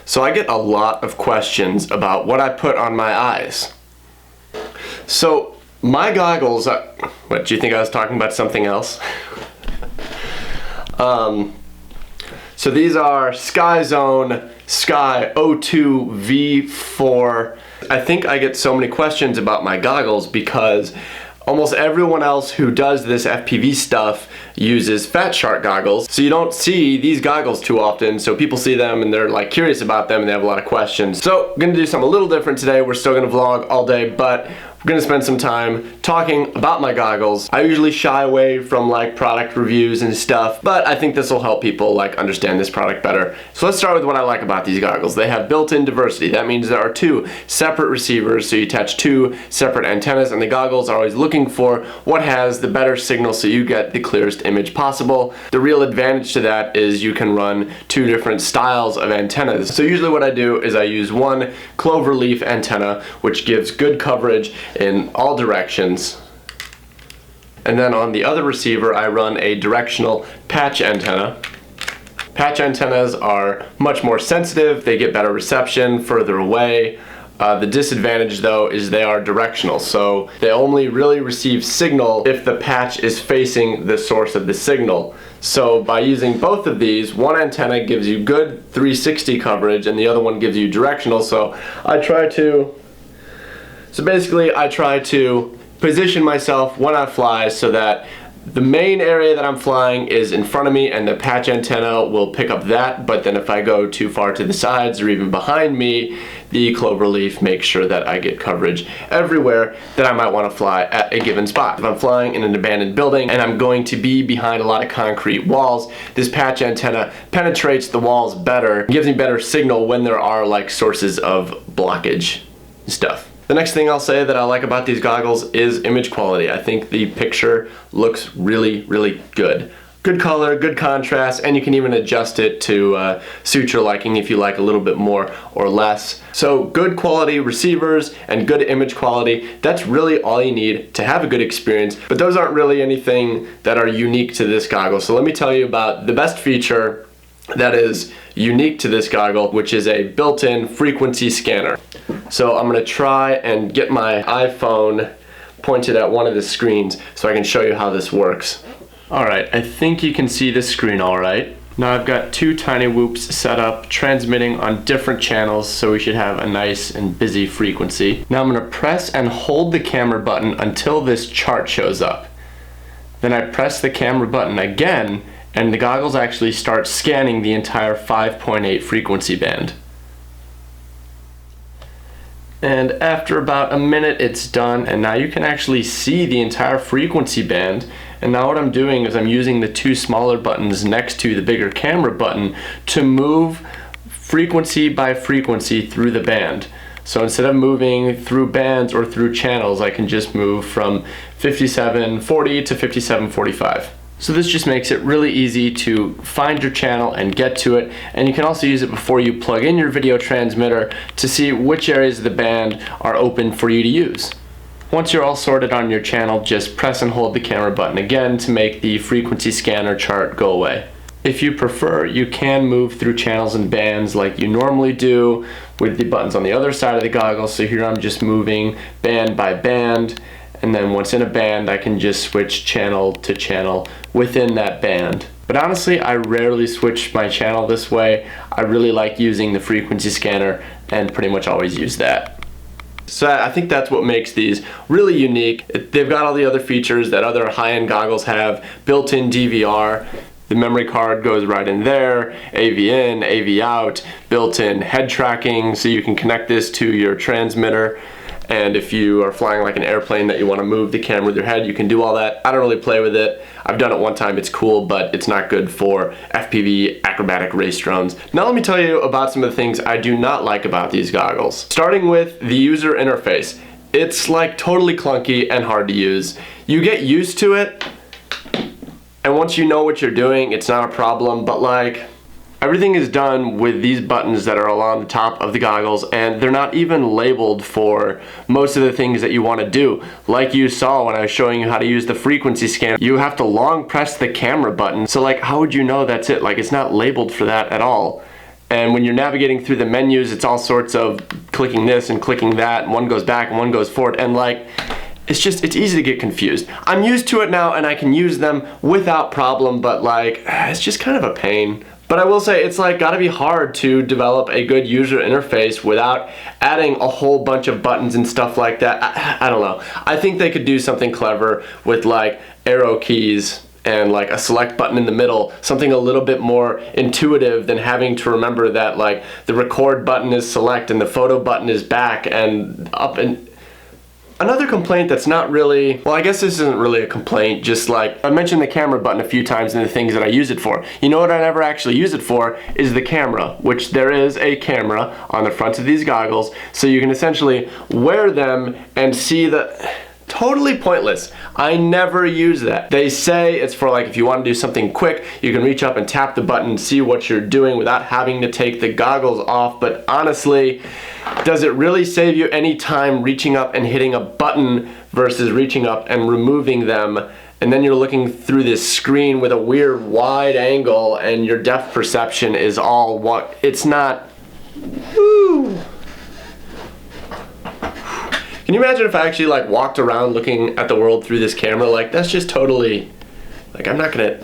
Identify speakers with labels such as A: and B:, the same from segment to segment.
A: So I get a lot of questions about what I put on my eyes. So my goggles, what, do you think I was talking about something else? So these are Skyzone SKY02 V4. I think I get so many questions about my goggles because almost everyone else who does this FPV stuff uses Fatshark goggles. So you don't see these goggles too often, so people see them and they're like curious about them and they have a lot of questions. So I'm gonna do something a little different today. We're still gonna vlog all day, but we're gonna spend some time talking about my goggles. I usually shy away from like product reviews and stuff, but I think this will help people like understand this product better. So let's start with what I like about these goggles. They have built-in diversity. That means there are two separate receivers, so you attach two separate antennas, and the goggles are always looking for what has the better signal so you get the clearest image possible. The real advantage to that is you can run two different styles of antennas. So usually what I do is I use one cloverleaf antenna, which gives good coverage in all directions. And then on the other receiver, I run a directional patch antenna. Patch antennas are much more sensitive, they get better reception further away. The disadvantage though is they are directional, so they only really receive signal if the patch is facing the source of the signal. So by using both of these, one antenna gives you good 360 coverage and the other one gives you directional, so basically I try to position myself when I fly so that the main area that I'm flying is in front of me and the patch antenna will pick up that, but then if I go too far to the sides or even behind me, the cloverleaf makes sure that I get coverage everywhere that I might want to fly at a given spot. If I'm flying in an abandoned building and I'm going to be behind a lot of concrete walls, this patch antenna penetrates the walls better, gives me better signal when there are like sources of blockage and stuff. The next thing I'll say that I like about these goggles is image quality. I think the picture looks really, really good. Good color, good contrast, and you can even adjust it to suit your liking if you like a little bit more or less. So good quality receivers and good image quality, that's really all you need to have a good experience, but those aren't really anything that are unique to this goggle. So let me tell you about the best feature that is unique to this goggle, which is a built-in frequency scanner. So I'm gonna try and get my iPhone pointed at one of the screens so I can show you how this works. Alright, I think you can see this screen alright. Now I've got two tiny whoops set up, transmitting on different channels, so we should have a nice and busy frequency. Now I'm gonna press and hold the camera button until this chart shows up. Then I press the camera button again, and the goggles actually start scanning the entire 5.8 frequency band. And after about a minute it's done, and now you can actually see the entire frequency band. And now what I'm doing is I'm using the two smaller buttons next to the bigger camera button to move frequency by frequency through the band. So instead of moving through bands or through channels, I can just move from 5740 to 5745. So this just makes it really easy to find your channel and get to it, and you can also use it before you plug in your video transmitter to see which areas of the band are open for you to use. Once you're all sorted on your channel, just press and hold the camera button again to make the frequency scanner chart go away. If you prefer, you can move through channels and bands like you normally do with the buttons on the other side of the goggle. So here I'm just moving band by band, and then once in a band I can just switch channel to channel within that band. But honestly, I rarely switch my channel this way. I really like using the frequency scanner and pretty much always use that. So I think that's what makes these really unique. They've got all the other features that other high-end goggles have, built-in DVR, the memory card goes right in there, AV in, AV out, built-in head tracking so you can connect this to your transmitter. And if you are flying like an airplane that you want to move the camera with your head, you can do all that. I don't really play with it. I've done it one time, it's cool, but it's not good for FPV acrobatic race drones. Now let me tell you about some of the things I do not like about these goggles. Starting with the user interface. It's like totally clunky and hard to use. You get used to it, and once you know what you're doing, it's not a problem, but like, I Everything is done with these buttons that are along the top of the goggles, and they're not even labeled for most of the things that you want to do. Like you saw when I was showing you how to use the frequency scan, you have to long press the camera button. So like, how would you know that's it? Like, it's not labeled for that at all. And when you're navigating through the menus, it's all sorts of clicking this and clicking that, and one goes back and one goes forward, and like, it's easy to get confused. I'm used to it now and I can use them without problem, but like, it's just kind of a pain. But I will say, it's like gotta be hard to develop a good user interface without adding a whole bunch of buttons and stuff like that. I don't know. I think they could do something clever with like arrow keys and like a select button in the middle, something a little bit more intuitive than having to remember that like the record button is select and the photo button is back and up. And another complaint that's not really, well, I guess this isn't really a complaint, just like I mentioned the camera button a few times and the things that I use it for. You know what I never actually use it for is the camera, which there is a camera on the front of these goggles, so you can essentially wear them and see the... Totally pointless. I never use that. They say it's for like if you want to do something quick, you can reach up and tap the button and see what you're doing without having to take the goggles off, but honestly, does it really save you any time reaching up and hitting a button versus reaching up and removing them, and then you're looking through this screen with a weird wide angle and your depth perception is all what it's not. Woo. Can you imagine if I actually like walked around looking at the world through this camera? Like, that's just totally, like, I'm not gonna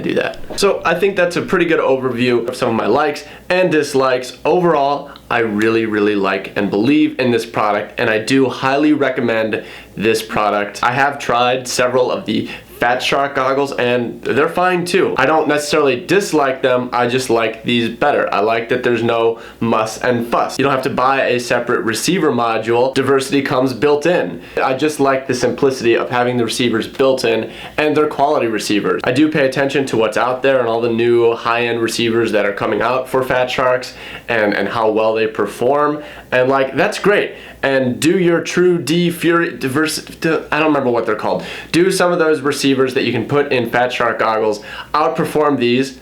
A: do that. So I think that's a pretty good overview of some of my likes and dislikes. Overall, I really, really like and believe in this product, and I do highly recommend this product. I have tried several of the Fatshark goggles and they're fine too. I don't necessarily dislike them, I just like these better. I like that there's no muss and fuss. You don't have to buy a separate receiver module. Diversity comes built in. I just like the simplicity of having the receivers built in, and they're quality receivers. I do pay attention to what's out there and all the new high-end receivers that are coming out for Fatsharks and how well they perform, and like, that's great. And do your true I don't remember what they're called. Do some of those receivers that you can put in Fatshark goggles outperform these?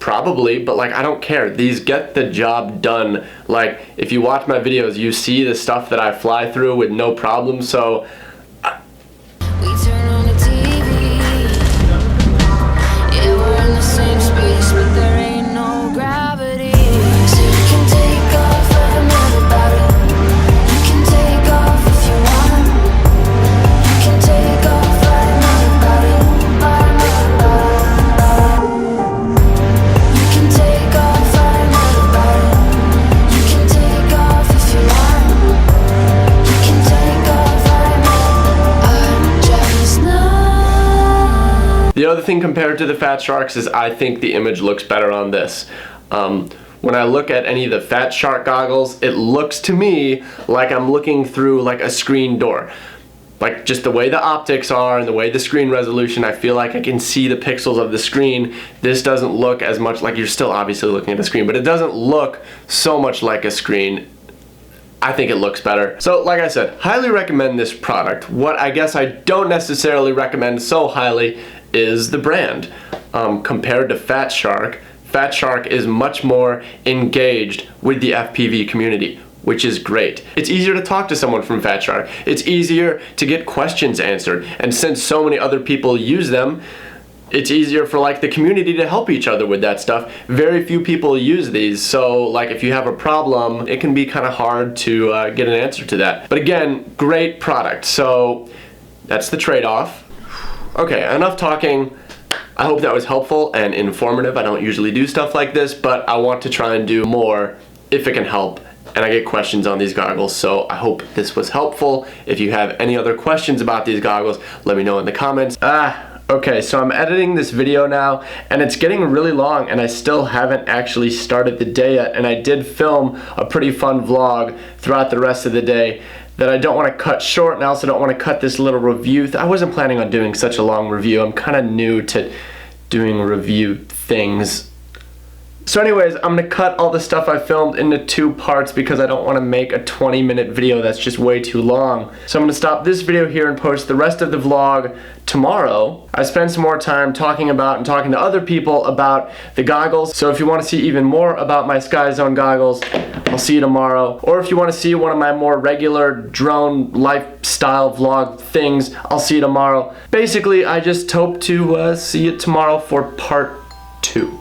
A: Probably, but like, I don't care. These get the job done. Like, if you watch my videos, you see the stuff that I fly through with no problem, so
B: We turn on the TV. Yeah, we're in the same space, but there ain't no gravity. So you can take off like I'm not about it. You can take off if you want. You can take off like I'm not about it. You can take off like I'm not about it. You can take off if you want. You can take off like I'm just not.
A: the other thing compared to the Fatsharks is I think the image looks better on this. When I look at any of the Fatshark goggles, it looks to me like I'm looking through like a screen door. Like, just the way the optics are and the way the screen resolution, I feel like I can see the pixels of the screen. This doesn't look as much like, you're still obviously looking at the screen, but it doesn't look so much like a screen. I think it looks better. So like I said, highly recommend this product. What I guess I don't necessarily recommend so highly is the brand. Compared to Fatshark, Fatshark is much more engaged with the FPV community, which is great. It's easier to talk to someone from Fatshark. It's easier to get questions answered. And since so many other people use them, it's easier for like the community to help each other with that stuff. Very few people use these, so like if you have a problem, it can be kind of hard to get an answer to that. But again, great product. So that's the trade-off. Okay, enough talking. I hope that was helpful and informative. I don't usually do stuff like this, but I want to try and do more if it can help. And I get questions on these goggles, so I hope this was helpful. If you have any other questions about these goggles, let me know in the comments. Okay, so I'm editing this video now, and it's getting really long, and I still haven't actually started the day yet, and I did film a pretty fun vlog throughout the rest of the day that I don't want to cut short, and I also don't want to cut this little review. I wasn't planning on doing such a long review. I'm kind of new to doing review things. So anyways, I'm gonna cut all the stuff I filmed into 2 parts because I don't want to make a 20-minute video that's just way too long. So I'm gonna stop this video here and post the rest of the vlog tomorrow. I spent some more time talking about and talking to other people about the goggles. So if you want to see even more about my Skyzone goggles, I'll see you tomorrow. Or if you want to see one of my more regular drone lifestyle vlog things, I'll see you tomorrow. Basically, I just hope to see you tomorrow for part 2.